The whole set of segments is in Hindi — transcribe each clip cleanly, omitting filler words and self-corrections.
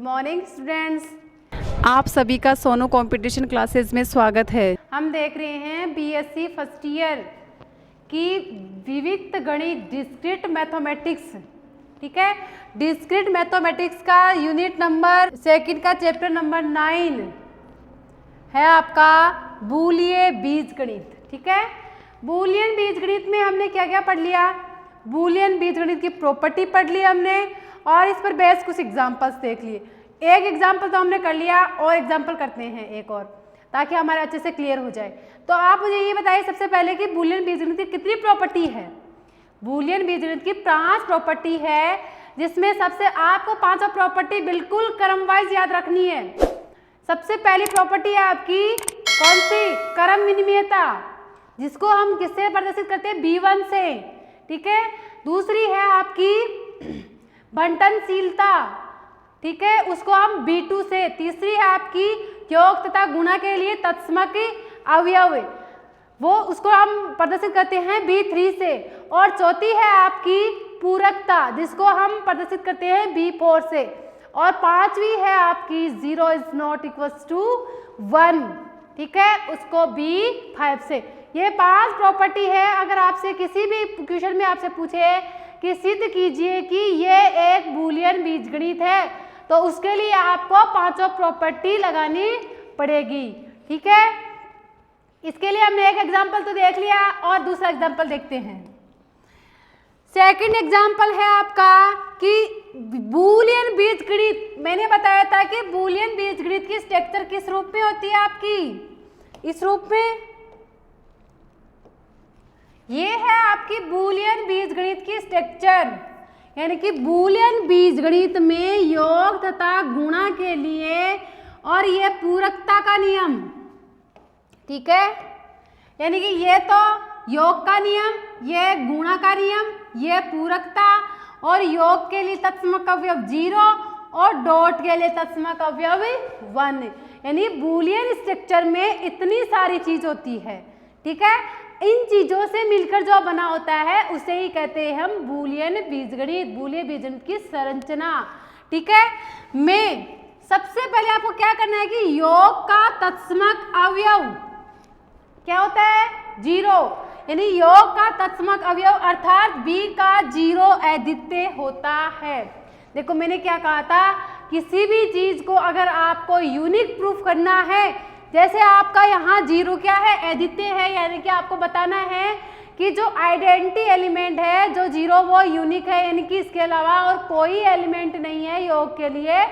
मॉर्निंग स्टूडेंट्स, आप सभी का सोनू कंपटीशन क्लासेस में स्वागत है। हम देख रहे हैं बीएससी फर्स्ट ईयर की विविध गणित डिस्क्रीट मैथमेटिक्स। ठीक है, डिस्क्रीट मैथमेटिक्स का यूनिट नंबर सेकंड का चैप्टर नंबर 9 है आपका बूलिये बीजगणित। ठीक है, बूलियन बीजगणित में हमने क्या क्या पढ़ लिया? बूलियन बीजगणित की प्रॉपर्टी पढ़ ली हमने और इस पर बेस्ड कुछ एग्जांपल्स देख लिए। एक एग्जांपल तो हमने कर लिया और एग्जांपल करते हैं एक और, ताकि हमारे अच्छे से क्लियर हो जाए। तो आप मुझे ये बताइए सबसे पहले कि बूलियन बीजगणित की कितनी प्रॉपर्टी है? बूलियन बीजगणित की 5 प्रॉपर्टी है, जिसमें सबसे आपको 5 प्रॉपर्टी बिल्कुल क्रम वाइज याद रखनी है। सबसे पहली प्रॉपर्टी है आपकी कौन सी? क्रम विनिमयता, जिसको हम किससे प्रदर्शित करते हैं? B1 से। ठीक है, दूसरी है आपकी बंटनशीलता, ठीक है, उसको हम B2 से। तीसरी है आपकी योग तथा गुणा के लिए तत्समक अवयव, वो उसको हम प्रदर्शित करते हैं B3 से। और चौथी है आपकी पूरकता, जिसको हम प्रदर्शित करते हैं B4 से। और पांचवी है आपकी 0 इज नॉट इक्वल्स टू 1, ठीक है, उसको B5 से। ये 5 प्रॉपर्टी है। अगर आपसे किसी भी क्वेश्चन में आपसे पूछे कि सिद्ध कीजिए कि ये एक बूलियन बीजगणित है, तो उसके लिए आपको 5 प्रॉपर्टी लगानी पड़ेगी। ठीक है, इसके लिए हमने एक एग्जांपल तो देख लिया और दूसरा एग्जांपल देखते हैं। सेकंड एग्जांपल है आपका कि बूलियन बीजगणित, मैंने बताया था कि बूलियन बीजगणित की स्ट्रक्चर किस रूप में होती है आपकी? इस रूप में। ये है आपकी बूलियन बीजगणित की स्ट्रक्चर, यानी कि बूलियन बीजगणित में योग तथा गुणा के लिए और ये पूरकता का नियम। ठीक है, यानी कि ये तो योग का नियम, ये गुणा का नियम, ये पूरकता, और योग के लिए तत्समक अवयव 0 और डॉट के लिए तत्समक अवयव 1। यानी बूलियन स्ट्रक्चर में इतनी सारी चीज होती है। ठीक है, इन चीजों से मिलकर जो बना होता है उसे ही कहते हैं हम बूलियन बीजगणित, बूलियन बीजगणित की संरचना। ठीक है, में सबसे पहले आपको क्या करना है कि योग का तत्समक अवयव क्या होता है? 0, यानी योग का तत्समक अवयव अर्थात B का 0 अद्वितीय होता है। देखो मैंने क्या कहा था, किसी भी चीज को अगर आपको यूनिक प्रूफ करना है, जैसे आपका यहाँ 0 क्या है? अद्वितीय है, यानी कि आपको बताना है कि जो आइडेंटिटी एलिमेंट है जो 0 वो यूनिक है, यानी कि इसके अलावा और कोई एलिमेंट नहीं है योग के लिए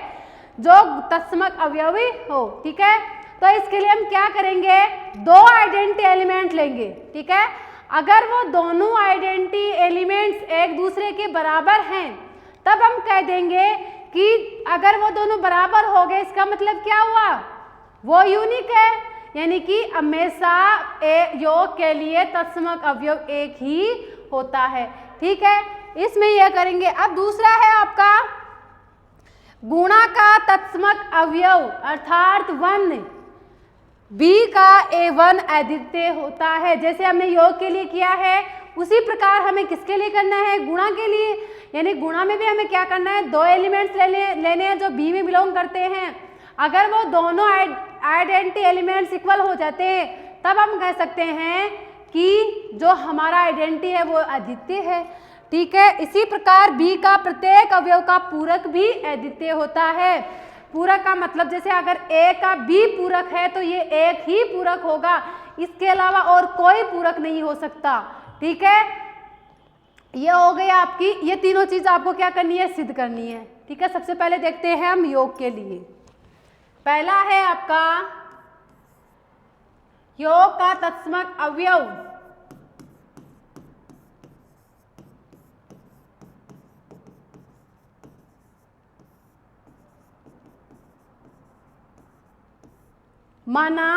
जो तत्समक अवयवी हो। ठीक है, तो इसके लिए हम क्या करेंगे? 2 आइडेंटिटी एलिमेंट लेंगे। ठीक है, अगर वो दोनों आइडेंटिटी एलिमेंट्स एक दूसरे के बराबर हैं, तब हम कह देंगे कि अगर वो दोनों बराबर हो गए, इसका मतलब क्या हुआ? वो यूनिक है, यानी कि हमेशा योग के लिए तत्समक अवयव एक ही होता है। ठीक है, इसमें यह करेंगे। अब दूसरा है आपका गुणा का तत्समक अवयव अर्थात 1। B का A1 अद्वितीय होता है। जैसे हमने योग के लिए किया है उसी प्रकार हमें किसके लिए करना है? गुणा के लिए। यानी गुणा में भी हमें क्या करना है? 2 एलिमेंट्स लेने हैं जो B में बिलोंग करते हैं। अगर वो दोनों आइडेंटिटी एलिमेंट्स इक्वल हो जाते हैं, तब हम कह सकते हैं कि जो हमारा आइडेंटिटी है वो अद्वितीय है। ठीक है, इसी प्रकार B का प्रत्येक अवयव का पूरक भी अद्वितीय होता है। पूरक का मतलब जैसे अगर A का B पूरक है तो ये एक ही पूरक होगा, इसके अलावा और कोई पूरक नहीं हो सकता। ठीक है, ये हो गई आपकी, ये तीनों चीज आपको क्या करनी है? सिद्ध करनी है। ठीक है, सबसे पहले देखते हैं हम योग के लिए। पहला है आपका योग का तत्समक अवयव। माना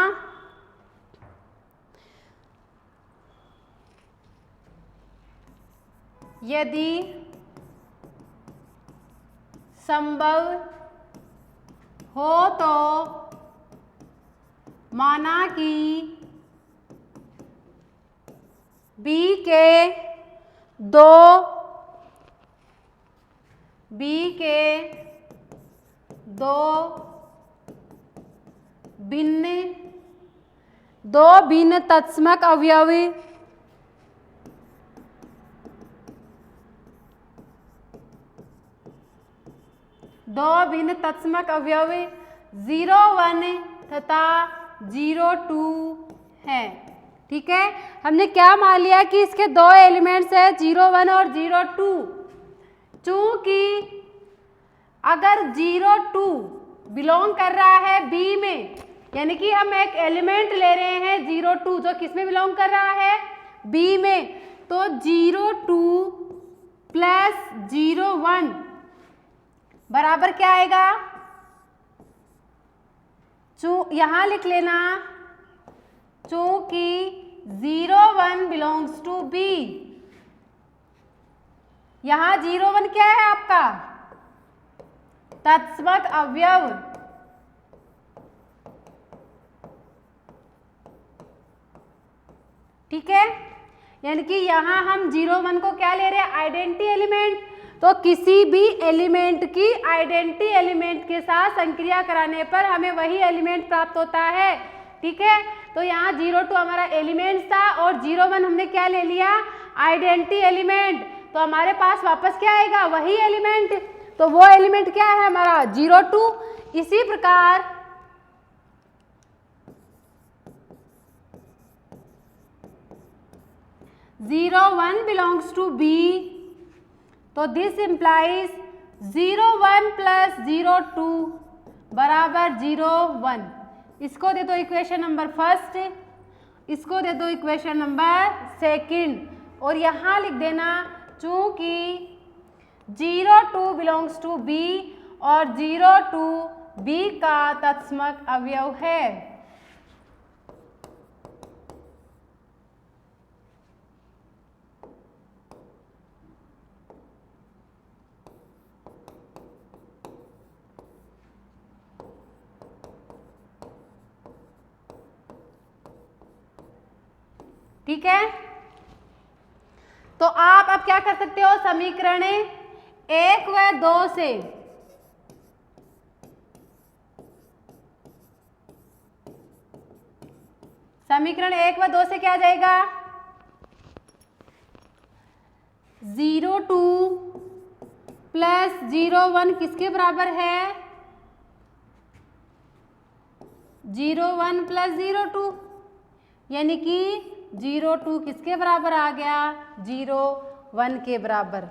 यदि संभव हो तो माना कि B के दो भिन्न तत्समक अवयवी अवयवी 0, 1 तथा 0, 2 है। ठीक है, हमने क्या मान लिया कि इसके दो एलिमेंट्स है 0, 1 और 0, 2। चूंकि अगर 0, 2 बिलोंग कर रहा है बी में, यानी कि हम एक एलिमेंट ले रहे हैं 0, 2 जो किस में बिलोंग कर रहा है, बी में, तो 0, 2 प्लस 0, 1 बराबर क्या आएगा, यहां लिख लेना, चूंकि 0, 1 बिलोंग्स टू बी। यहां 0, 1 क्या है आपका तत्समक अवयव। ठीक है, यानी कि यहां हम 0, 1 को क्या ले रहे हैं, आइडेंटिटी एलिमेंट। तो किसी भी एलिमेंट की आइडेंटिटी एलिमेंट के साथ संक्रिया कराने पर हमें वही एलिमेंट प्राप्त होता है। ठीक है, तो यहाँ 0, 2 हमारा एलिमेंट था और 0, 1 हमने क्या ले लिया, आइडेंटिटी एलिमेंट। तो हमारे पास वापस क्या आएगा, वही एलिमेंट। तो वो एलिमेंट क्या है हमारा 0, 2। इसी प्रकार जीरो 1 बिलोंग्स टू बी, तो दिस इम्प्लाइज 0, 1 प्लस 0, 2 बराबर 0, 1। इसको दे दो इक्वेशन नंबर फर्स्ट, इसको दे दो इक्वेशन नंबर सेकंड, और यहाँ लिख देना चूंकि 0, 2 बिलोंग्स टू बी और 0, 2 बी का तत्समक अवयव है। ठीक है, तो आप अब क्या कर सकते हो, समीकरण 1 व 2 से समीकरण 1 व 2 से क्या आ जाएगा, 0, 2 प्लस 0, 1 किसके बराबर है, 0, 1 प्लस 0, 2, यानी कि 0, 2 किसके बराबर आ गया, 0, 1 के बराबर।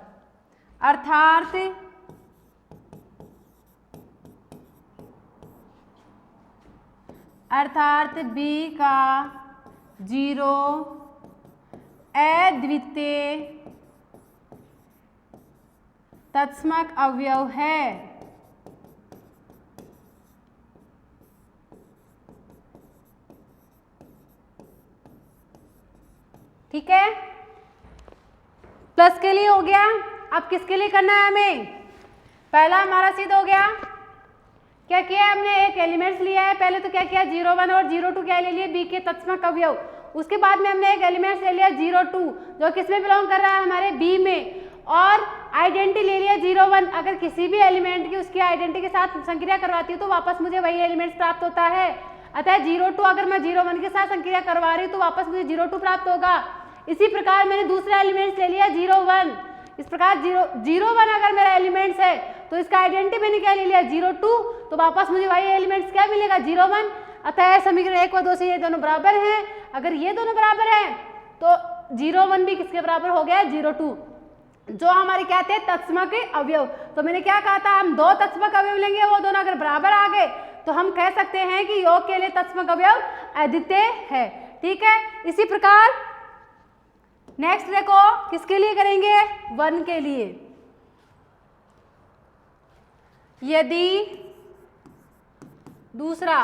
अर्थात B का 0 अद्वितीय तत्समक अवयव है। ठीक है, प्लस के लिए हो गया। अब किसके लिए करना है हमें, पहला हमारा सिद्ध हो गया। क्या किया हमने, एक एलिमेंट्स लिया है, पहले तो क्या किया 0, 1 और 0, 2 क्या ले लिए, बी के तत्समक अवयव। उसके बाद में हमने एक एलिमेंट्स ले लिया 0, 2 जो किसमें बिलोंग कर रहा है, हमारे बी में, और आइडेंटिटी ले लिया 0, 1। अगर किसी भी एलिमेंट की उसकी आइडेंटिटी के साथ संक्रिया करवाती हूँ तो वापस मुझे वही एलिमेंट्स प्राप्त होता है। अतः 0, 2 अगर मैं 0, 1 के साथ संक्रिया करवा रही हूँ तो वापस मुझे 0, 2 प्राप्त होगा। इसी प्रकार मैंने दूसरा एलिमेंट्स ले लिया 0, 1। इस प्रकार 0, 1 अगर मेरा एलिमेंट्स है तो इसका आइडेंटिटी मैंने क्या ले लिया 0, 2, तो वापस मुझे वही एलिमेंट्स क्या मिलेगा 0, 1। अतः समीकरण 1 व 2 से ये दोनों बराबर हैं। अगर ये दोनों बराबर हैं तो 0, 1 भी किसके बराबर हो गया, 0, 2, जो हमारे क्या थे तत्समक अवयव। तो मैंने क्या कहा था, हम दो तत्समक अवयव लेंगे, वो दोनों अगर बराबर आ गए तो हम कह सकते हैं कि योग के लिए तत्समक अवयव अद्वितीय है। ठीक है, इसी प्रकार नेक्स्ट देखो किसके लिए करेंगे, 1 के लिए। यदि दूसरा,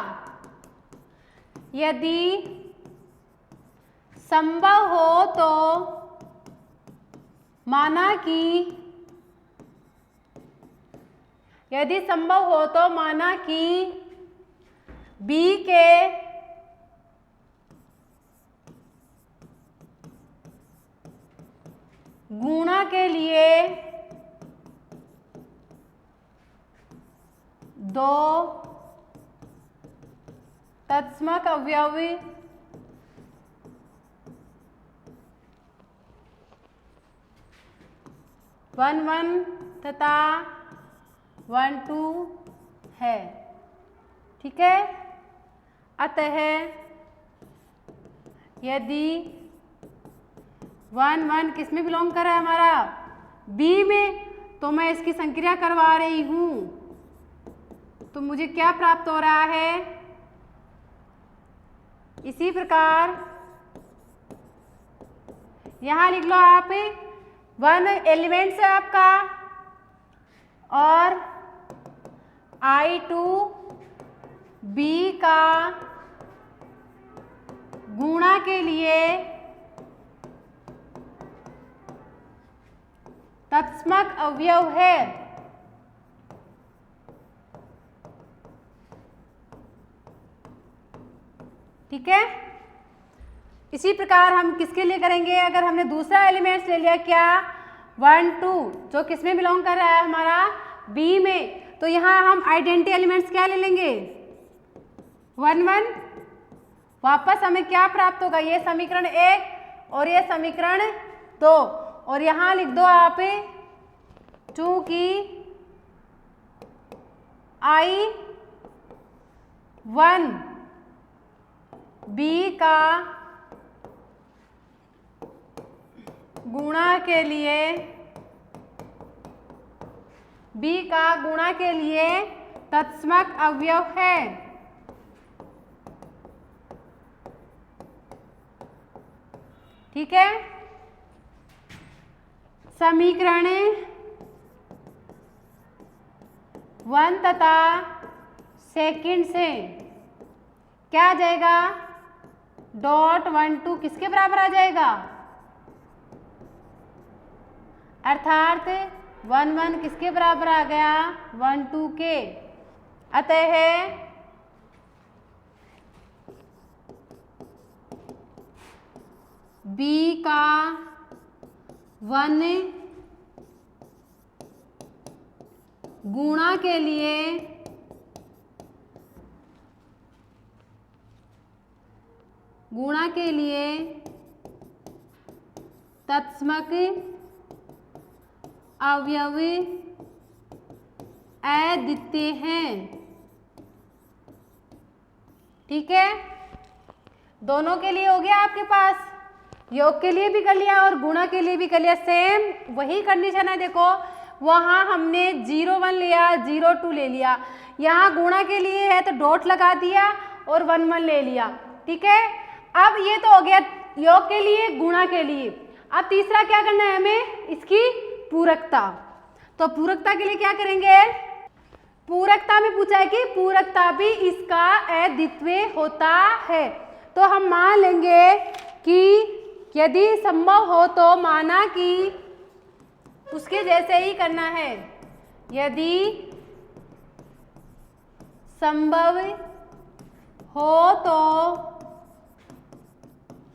यदि संभव हो तो माना कि, यदि संभव हो तो माना कि B के गुणा के लिए दो तत्समक अवयव वन वन तथा वन टू है। ठीक है, अतः यदि वन वन किस में बिलोंग कर रहा है हमारा, बी में, तो मैं इसकी संक्रिया करवा रही हूं, तो मुझे क्या प्राप्त हो रहा है। इसी प्रकार यहां लिख लो आप, वन एलिमेंट्स है आपका और I2 B का गुणा के लिए तत्समक अवयव है। ठीक है, इसी प्रकार हम किसके लिए करेंगे, अगर हमने दूसरा एलिमेंट्स ले लिया क्या, 1 2, जो किस में बिलोंग कर रहा है हमारा, बी में, तो यहाँ हम आइडेंटिटी एलिमेंट्स क्या ले लेंगे, 1 1। वापस हमें क्या प्राप्त होगा, ये समीकरण 1 और ये समीकरण 2, और यहाँ लिख दो आप, चूंकि I1 बी का गुणा के लिए, बी का गुणा के लिए तत्समक अवयव है। ठीक है, समीकरण 1 तथा सेकंड से क्या आ जाएगा, डॉट 1 2 किसके बराबर आ जाएगा, अर्थात 1 1 किसके बराबर आ गया, 1 2 के। अतः बी का 1 गुणा के लिए तत्समक अवयव अद्वितीय हैं। ठीक है, दोनों के लिए हो गया आपके पास, योग के लिए भी कर लिया और गुणा के लिए भी कर लिया, सेम वही कंडीशन है। देखो वहाँ हमने 0 1 लिया, 0 2 ले लिया, यहाँ गुणा के लिए है तो डॉट लगा दिया और 1 1 ले लिया। ठीक है, अब ये तो हो गया योग के लिए, गुणा के लिए। अब तीसरा क्या करना है हमें, इसकी पूरकता। तो पूरकता के लिए क्या करेंगे, पूरकता में पूछा है कि पूरकता भी इसका अद्वितीय होता है, तो हम मान लेंगे कि यदि संभव हो तो माना कि उसके जैसे ही करना है, यदि संभव हो तो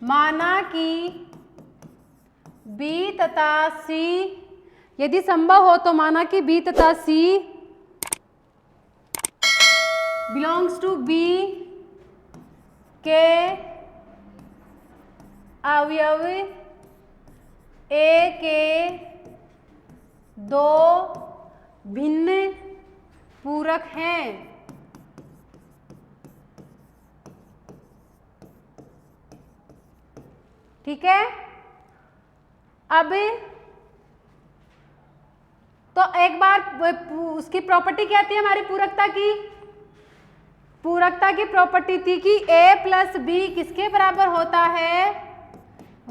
माना कि बी तथा सी, यदि संभव हो तो माना कि बी तथा सी बिलोंग्स टू बी के अवयव ए के दो भिन्न पूरक हैं। ठीक है, अब तो एक बार उसकी प्रॉपर्टी क्या थी हमारी पूरकता की, पूरकता की प्रॉपर्टी थी कि a प्लस बी किसके बराबर होता है,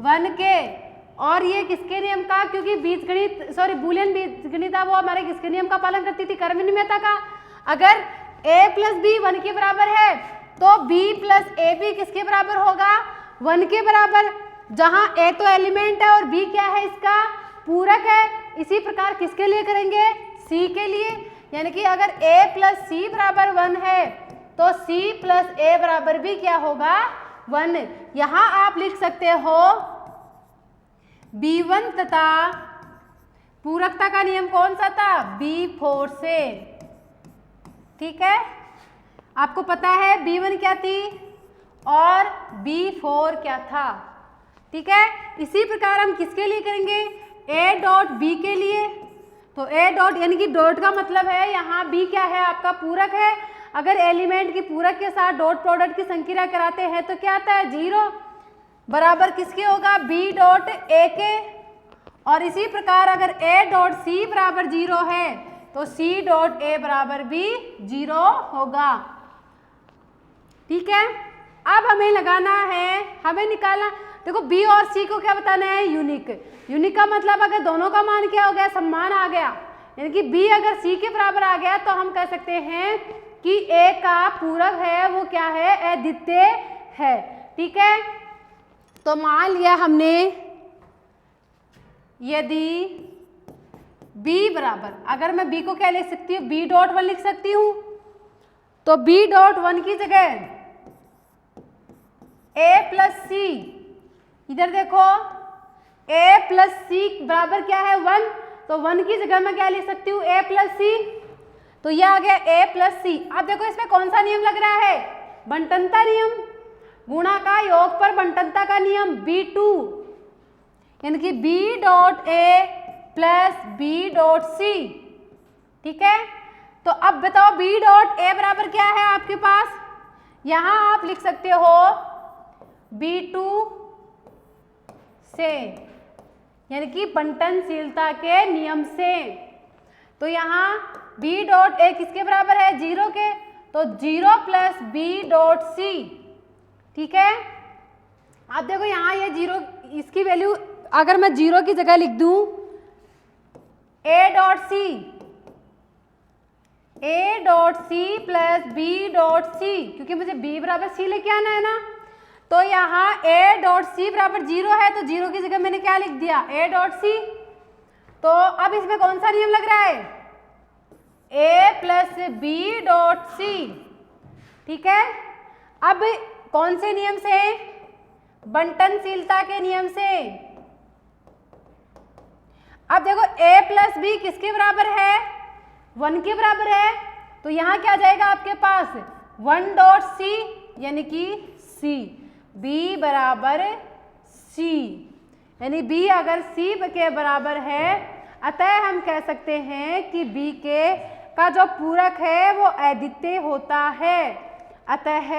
1 के। और ये किसके नियम का, क्योंकि बीजगणित बूलियन बीजगणित वो हमारे किसके नियम का पालन करती थी, कर्मनियमता का। अगर a प्लस बी 1 के बराबर है तो b प्लस ए बी किसके बराबर होगा, 1 के बराबर, जहां a तो एलिमेंट है और b क्या है, इसका पूरक है। इसी प्रकार किसके लिए करेंगे, c के लिए, यानी कि अगर a प्लस सी बराबर 1 है तो c प्लस ए बराबर भी क्या होगा, 1। यहां आप लिख सकते हो B1 तथा पूरकता का नियम कौन सा था, B4 से। ठीक है, आपको पता है B1 क्या थी और B4 क्या था। ठीक है, इसी प्रकार हम किसके लिए करेंगे, A डॉट B के लिए। तो A डॉट यानी कि डॉट का मतलब है यहाँ B क्या है, आपका पूरक है। अगर एलिमेंट की पूरक के साथ डॉट प्रोडक्ट की संक्रिया कराते हैं तो क्या आता है, 0 बराबर किसके होगा, B डॉट A के। और इसी प्रकार अगर A डॉट C बराबर 0 है तो C डॉट A बराबर भी 0 होगा। ठीक है, अब हमें लगाना है, हमें निकालना, देखो B और C को क्या बताना है, यूनिक। यूनिक का मतलब अगर दोनों का मान क्या हो गया, समान आ गया, यानी कि B अगर C के बराबर आ गया तो हम कह सकते हैं कि A का पूरक है वो क्या है, अद्वितीय है। ठीक है, तो मान लिया हमने यदि B बराबर, अगर मैं B को क्या लिख सकती हूँ, B डॉट 1 लिख सकती हूँ, तो B डॉट 1 की जगह A प्लस C, इधर देखो A प्लस C बराबर क्या है, 1, तो 1 की जगह मैं क्या लिख सकती हूँ, A प्लस C, तो यह आ गया A प्लस C। अब देखो इसमें कौन सा नियम लग रहा है, बंटनता नियम, गुणा का योग पर बंटनता का नियम B2, यानी कि B dot A plus B dot C। ठीक है, तो अब बताओ B डॉट A बराबर क्या है आपके पास, यहां आप लिख सकते हो B2 से, यानी कि बंटनशीलता के नियम से। तो यहाँ B डॉट A किसके बराबर है, 0 के, तो 0 प्लस B डॉट C। ठीक है, अब देखो यहाँ ये 0, इसकी वैल्यू अगर मैं 0 की जगह लिख दूं A dot C plus B dot C, क्योंकि मुझे B बराबर C लेके आना है ना, तो यहाँ A डॉट C बराबर 0 है, तो 0 की जगह मैंने क्या लिख दिया, A डॉट C। तो अब इसमें कौन सा नियम लग रहा है, A plus B dot C। ठीक है, अब कौन से नियम से, बंटनशीलता के नियम से। अब देखो A प्लस B किसके बराबर है, 1 के बराबर है, तो यहाँ क्या जाएगा आपके पास, 1 डॉट C, यानी कि C, B बराबर C, यानी B अगर C के बराबर है, अतः हम कह सकते हैं कि B का जो पूरक है वो अद्वितीय होता है। अतः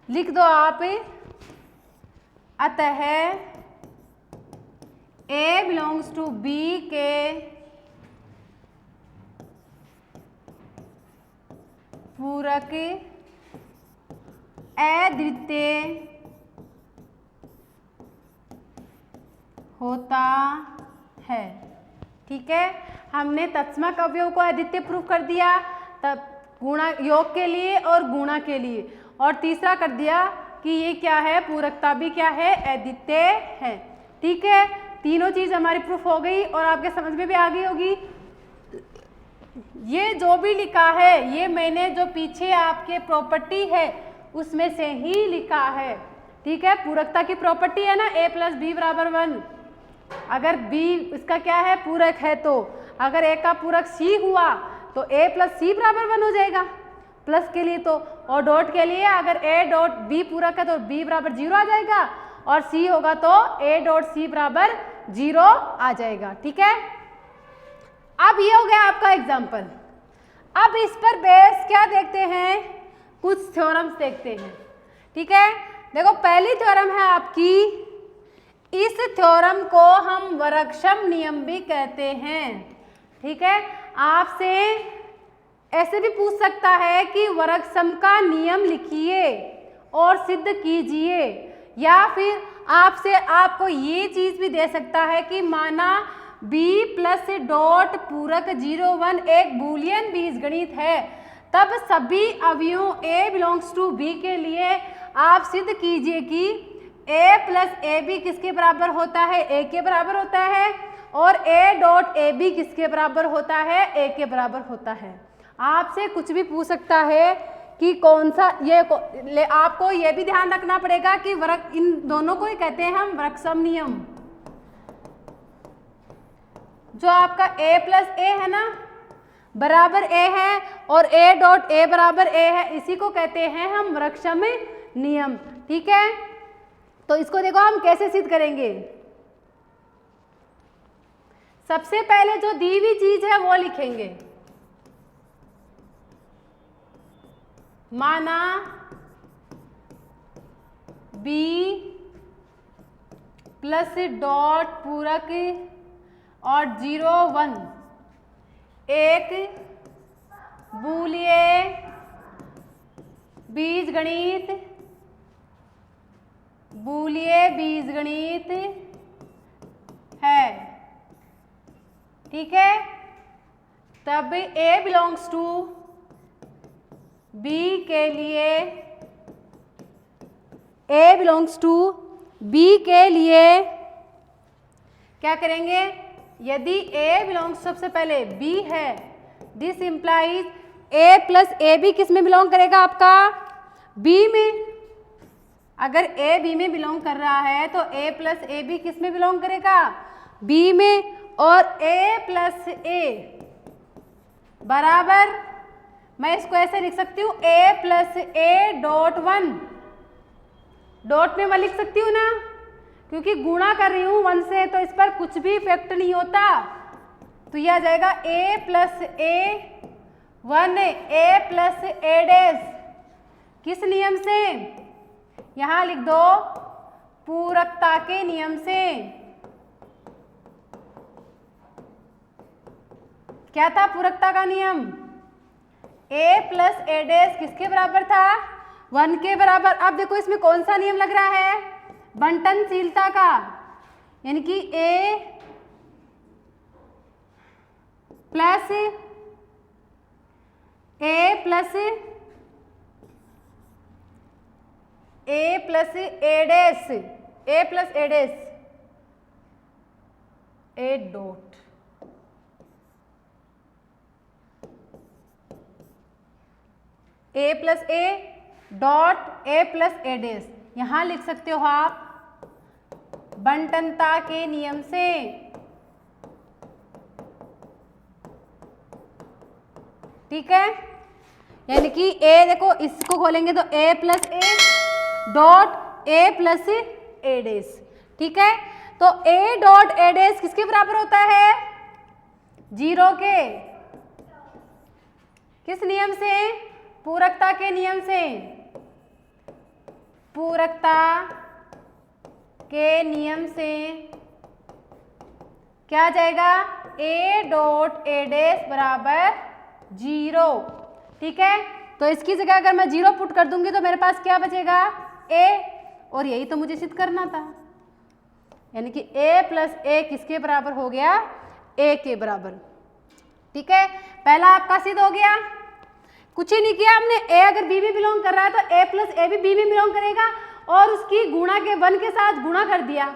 लिख दो आप, अतः A बिलोंग्स टू B के पूरक अद्वितीय होता है। ठीक है, हमने तत्समक अवयव को अद्वितीय प्रूफ कर दिया, तब गुणा योग के लिए और गुणा के लिए, और तीसरा कर दिया कि ये क्या है, पूरकता भी क्या है, अद्वितीय है। ठीक है, तीनों चीज हमारी प्रूफ हो गई और आपके समझ में भी आ गई होगी। ये जो भी लिखा है ये मैंने जो पीछे आपके प्रॉपर्टी है उसमें से ही लिखा है। ठीक है, पूरकता की प्रॉपर्टी है ना, A प्लस B बराबर 1, अगर B इसका क्या है, पूरक है, तो अगर A का पूरक C हुआ तो A प्लस C बराबर 1 हो जाएगा, प्लस के लिए तो, और डॉट के लिए अगर A डॉट B पूरक है तो B बराबर 0 आ जाएगा, और C होगा तो A डॉट C बराबर 0 आ जाएगा। ठीक है, अब ये हो गया आपका एग्जाम्पल। अब इस पर बेस क्या देखते हैं, कुछ थ्योरम्स देखते हैं। ठीक है, देखो पहली थ्योरम है आपकी, इस थ्योरम को हम वर्गक्षम नियम भी कहते हैं। ठीक है, आपसे ऐसे भी पूछ सकता है कि वर्गक्षम का नियम लिखिए और सिद्ध कीजिए, या फिर आपसे आपको ये चीज भी दे सकता है कि माना B प्लस डॉट पूरक 0 1 एक बूलियन बीजगणित है, तब सभी अवयवों A बिलोंग्स टू B के लिए आप सिद्ध कीजिए कि A प्लस ए बी किसके बराबर होता है, A के बराबर होता है, और A डॉट ए बी किसके बराबर होता है, A के बराबर होता है। आपसे कुछ भी पूछ सकता है कि कौन सा ये आपको ये भी ध्यान रखना पड़ेगा कि वर्ग, इन दोनों को ही कहते हैं हम वर्गक्षम नियम। जो आपका A प्लस ए है ना, बराबर ए है और ए डॉट ए बराबर ए है, इसी को कहते हैं हम वृक्षम नियम। ठीक है, तो इसको देखो हम कैसे सिद्ध करेंगे। सबसे पहले जो दी हुई चीज है वो लिखेंगे, माना बी प्लस डॉट पूरक और 0 1 एक बूलिये बीजगणित है। ठीक है, तब A बिलोंग्स टू B के लिए, A बिलोंग्स टू B के लिए क्या करेंगे, यदि A बिलोंग्स सबसे पहले B है, this implies A plus A B किस में बिलोंग करेगा आपका, B में। अगर A B में बिलोंग कर रहा है तो A प्लस ए बी किस में बिलोंग करेगा, B में। और A प्लस ए बराबर, मैं इसको ऐसे लिख सकती हूँ A plus A dot 1, dot में मैं लिख सकती हूँ ना, क्योंकि गुणा कर रही हूँ 1 से तो इस पर कुछ भी इफेक्ट नहीं होता, तो यह आ जाएगा A plus A 1 A plus A dash, किस नियम से, यहाँ लिख दो पूरकता के नियम से। क्या था पूरकता का नियम, A प्लस ए डैश किसके बराबर था, 1 के बराबर। अब देखो इसमें कौन सा नियम लग रहा है, बंटनशीलता का, यानी कि A plus A dash, A plus A dash, A dot, A plus A dot A plus A dash, यहां लिख सकते हो आप बंटनता के नियम से। ठीक है, यानी कि A देखो इसको खोलेंगे तो A plus A dot A plus A dash. ठीक है, तो A डॉट ए डैश किसके बराबर होता है, 0 के, किस नियम से, पूरकता के नियम से, पूरकता के नियम से क्या आ जाएगा, A डॉट ए डैश बराबर 0। ठीक है, तो इसकी जगह अगर मैं 0 पुट कर दूंगी तो मेरे पास क्या बचेगा, A, और यही तो मुझे सिद्ध करना था, यानी कि A प्लस ए किसके बराबर हो गया, A के बराबर। ठीक है, पहला आपका सिद्ध हो गया, कुछ ही नहीं किया हमने। A अगर B में बिलोंग कर रहा है तो A प्लस ए भी B में बिलोंग करेगा और उसकी गुणा के 1 के साथ गुणा कर दिया,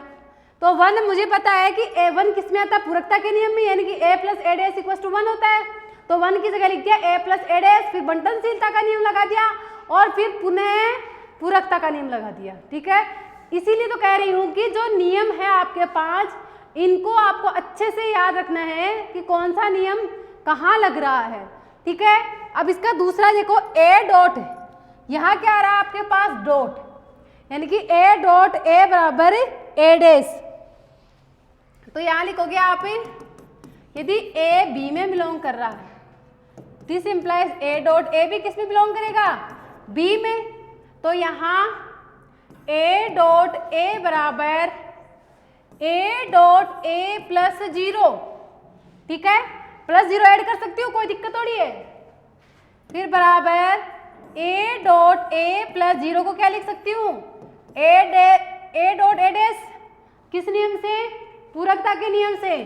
तो 1 मुझे पता है कि A1 किस में आता है, पूरकता के नियम में, यानी कि A plus A dash equal to 1 होता है, तो 1 की जगह लिख दिया A प्लस ए डैश, फिर बंटनशीलता का नियम लगा दिया और फिर पुनः पूरकता का नियम लगा दिया। ठीक है, इसीलिए तो कह रही हूँ कि जो नियम है आपके 5, इनको आपको अच्छे से याद रखना है कि कौन सा नियम कहाँ लग रहा है। ठीक है, अब इसका दूसरा देखो A डॉट, यहाँ क्या आ रहा है आपके पास, डॉट, यानी कि A डॉट A बराबर ए डैश, तो यहाँ लिखोगे आप, यदि A B में बिलोंग कर रहा है, this implies A dot A भी किस में बिलोंग करेगा, B में, तो यहाँ A डॉट A बराबर A डॉट A प्लस 0। ठीक है, प्लस 0 ऐड कर सकती हूँ, कोई दिक्कत थोड़ी है, फिर बराबर A डॉट A प्लस 0 को क्या लिख सकती हूँ, A डॉट A डैश, किस नियम से, पूरकता के नियम से।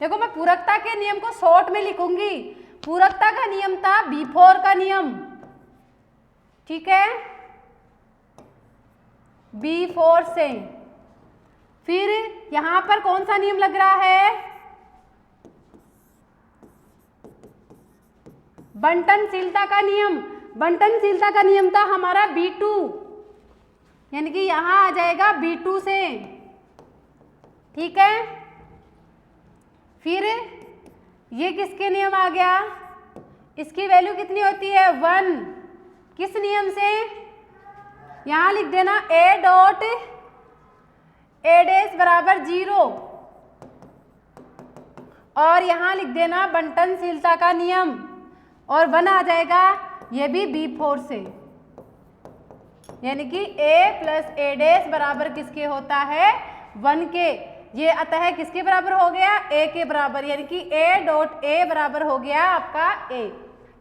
देखो मैं पूरकता के नियम को शॉर्ट में लिखूंगी, पूरकता का नियम था B4 का नियम। ठीक है, B4 से, फिर यहां पर कौन सा नियम लग रहा है, बंटनशीलता का नियम। बंटनशीलता का नियम था हमारा B2, यानी कि यहां आ जाएगा B2 से। ठीक है, फिर ये किसके नियम आ गया, इसकी वैल्यू कितनी होती है 1। किस नियम से? यहां लिख देना ए डॉट ए डैश बराबर 0 और यहां लिख देना बंटनशीलता का नियम और 1 आ जाएगा, ये भी B4 से, यानी कि a प्लस ए डैश बराबर किसके होता है 1 के। ये अतः किसके बराबर हो गया a के बराबर, यानी कि a डॉट a बराबर हो गया आपका a।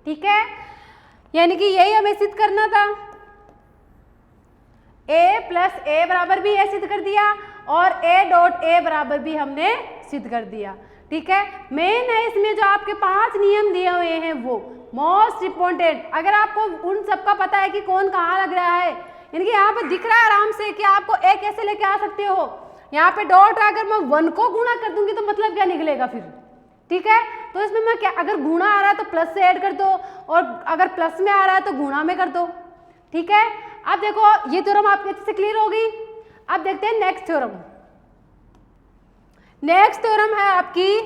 ठीक है, यानी कि यही हमें सिद्ध करना था। a प्लस a बराबर भी a सिद्ध कर दिया और a डॉट a बराबर भी हमने सिद्ध कर दिया। ठीक है, मेन है इसमें जो आपके 5 नियम दिए हुए हैं वो मोस्ट इंपॉर्टेंट। अगर आपको उन सबका पता है कि कौन कहाँ लग रहा है, यानी कि यहाँ पे दिख रहा है आराम से कि आपको a कैसे लेके आ सकते हो। यहाँ पे डॉट अगर मैं 1 को गुणा कर दूंगी तो मतलब क्या निकलेगा फिर। ठीक है, तो इसमें मैं क्या, अगर गुणा आ रहा है तो प्लस से ऐड कर दो और अगर प्लस में आ रहा है तो गुणा में कर दो। ठीक है, अब देखो ये थ्योरम आपके अच्छे से क्लियर होगी। अब देखते हैं नेक्स्ट थ्योरम। नेक्स्ट थ्योरम है आपकी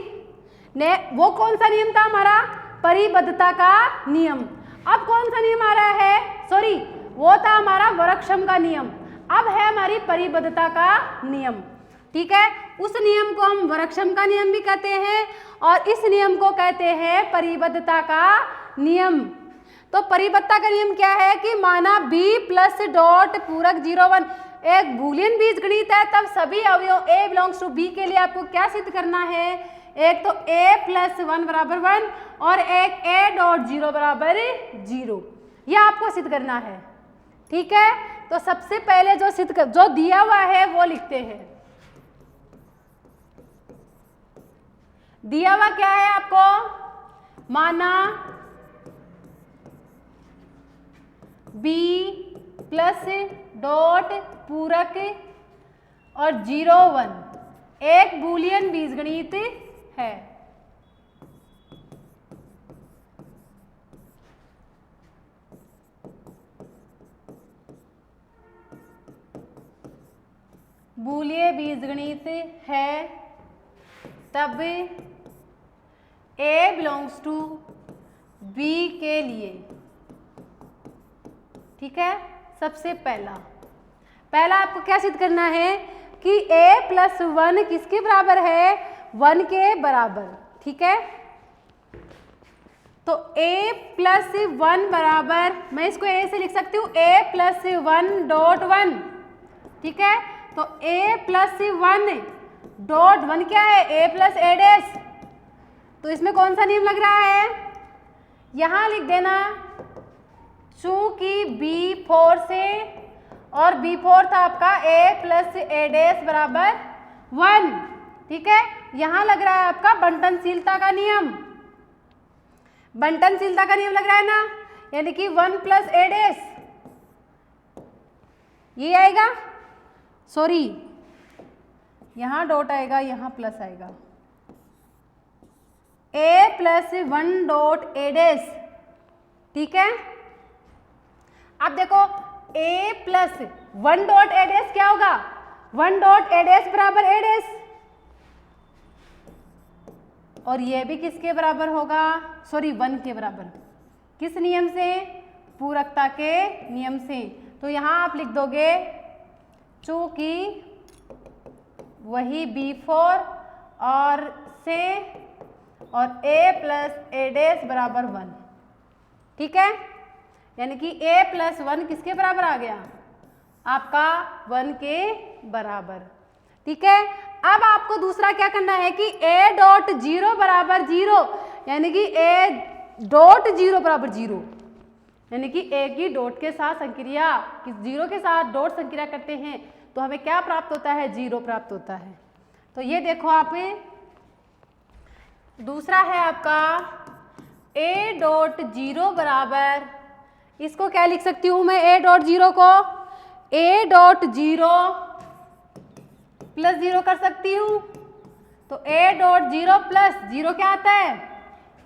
वो कौन सा नियम था हमारा, परिबद्धता का नियम। अब कौन सा नियम आ रहा है, सॉरी वो था हमारा वर्गक्षम का नियम, अब है हमारी परिबद्धता का नियम। ठीक है, उस नियम को हम वर्गक्षम का नियम भी कहते हैं और इस नियम को कहते हैं परिबद्धता का नियम। तो परिबद्धता का नियम क्या है कि माना b प्लस डॉट पूरक 0 1 एक बूलियन बीजगणित है, तब सभी अवयव a बिलोंग्स टू b के लिए आपको क्या सिद्ध करना है, एक तो a प्लस 1 बराबर 1 और एक a डॉट 0 बराबर 0, यह आपको सिद्ध करना है। ठीक है, तो सबसे पहले जो दिया हुआ है वो लिखते हैं। दिया हुआ क्या है आपको, माना b प्लस डॉट पूरक और 0 1 एक बूलियन बीजगणित है। बूलियन बीजगणित है, तब a बिलोंग्स टू b के लिए। ठीक है, सबसे पहला आपको क्या सिद्ध करना है कि a प्लस 1 किसके बराबर है, 1 के बराबर। ठीक है, तो a प्लस 1 बराबर, मैं इसको a से लिख सकती हूँ a प्लस 1 डॉट 1। ठीक है, तो a प्लस 1 डॉट 1 क्या है, a प्लस a डैश। तो इसमें कौन सा नियम लग रहा है, यहां लिख देना चूंकि B4 से और B4 था आपका a प्लस a डैश बराबर 1। ठीक है, यहां लग रहा है आपका बंटनशीलता का नियम, बंटनशीलता का नियम लग रहा है ना, यानी कि 1 प्लस a डैश ये आएगा, सॉरी यहां डॉट आएगा, यहां प्लस आएगा, a plus 1 dot a dash. ठीक है, अब देखो a plus 1 dot a dash क्या होगा, 1 डॉट a डैश बराबर a डैश, और ये भी किसके बराबर होगा, सॉरी 1 के बराबर। किस नियम से, पूरकता के नियम से। तो यहां आप लिख दोगे चूंकि वही B4 और से और a प्लस a डैश बराबर 1। ठीक है, यानी कि a प्लस 1 किसके बराबर आ गया, आपका 1 के बराबर। ठीक है, अब आपको दूसरा क्या करना है कि a डॉट 0 बराबर 0, यानी कि a डॉट 0 बराबर 0, यानी कि a की डॉट के साथ संक्रिया, किस 0 के साथ डॉट संक्रिया करते हैं तो हमें क्या प्राप्त होता है, 0 प्राप्त होता है। तो ये देखो आप, दूसरा है आपका a डॉट 0 बराबर, इसको क्या लिख सकती हूं मैं, a डॉट 0 को a डॉट 0 प्लस 0 कर सकती हूँ। तो a डॉट 0 प्लस 0 क्या आता है,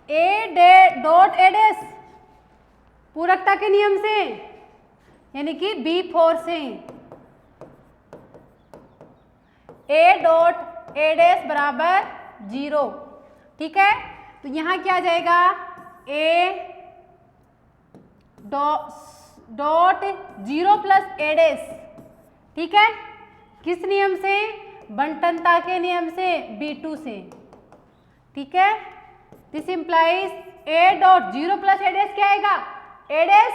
a डॉट a डैश, पूरकता के नियम से, यानी कि B4 से a डॉट a डैश बराबर 0। ठीक है, तो यहाँ क्या आ जाएगा, ए डॉट 0 प्लस ए डैश, ठीक है, किस नियम से? बंटनता के नियम से, B2 से, ठीक है। This implies A dot 0 plus A dash क्या आएगा? ए डैश,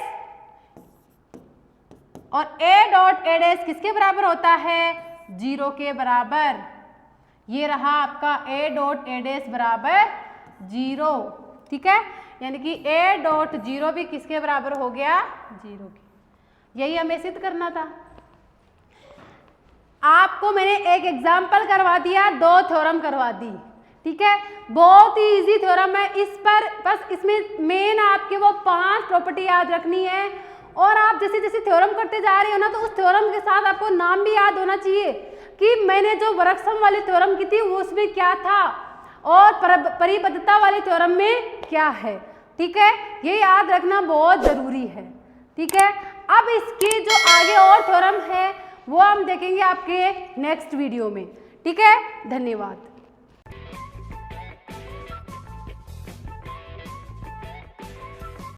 और ए डॉट ए डैश किसके बराबर होता है? 0 के बराबर। ये रहा आपका ए डॉट ए डैश बराबर 0, ठीक है, यानी कि ए डॉट 0 भी किसके बराबर हो गया? 0 के। यही हमें सिद्ध करना था। आपको मैंने एक एग्जाम्पल करवा दिया, 2 थ्योरम करवा दी, ठीक है, बहुत ही इजी थ्योरम है। इस पर बस इसमें मेन आपके वो 5 प्रॉपर्टी याद रखनी है, और आप जैसे जैसे थ्योरम करते जा रहे हो ना, तो उस थ्योरम के साथ आपको नाम भी याद होना चाहिए कि मैंने जो वर्कसम वाली थ्योरम की थी वो उसमें क्या था, और परिबद्धता वाली थ्योरम में क्या है, ठीक है, ये याद रखना बहुत जरूरी है, ठीक है। अब इसके जो आगे और थ्योरम है वो हम देखेंगे आपके नेक्स्ट वीडियो में, ठीक है। धन्यवाद।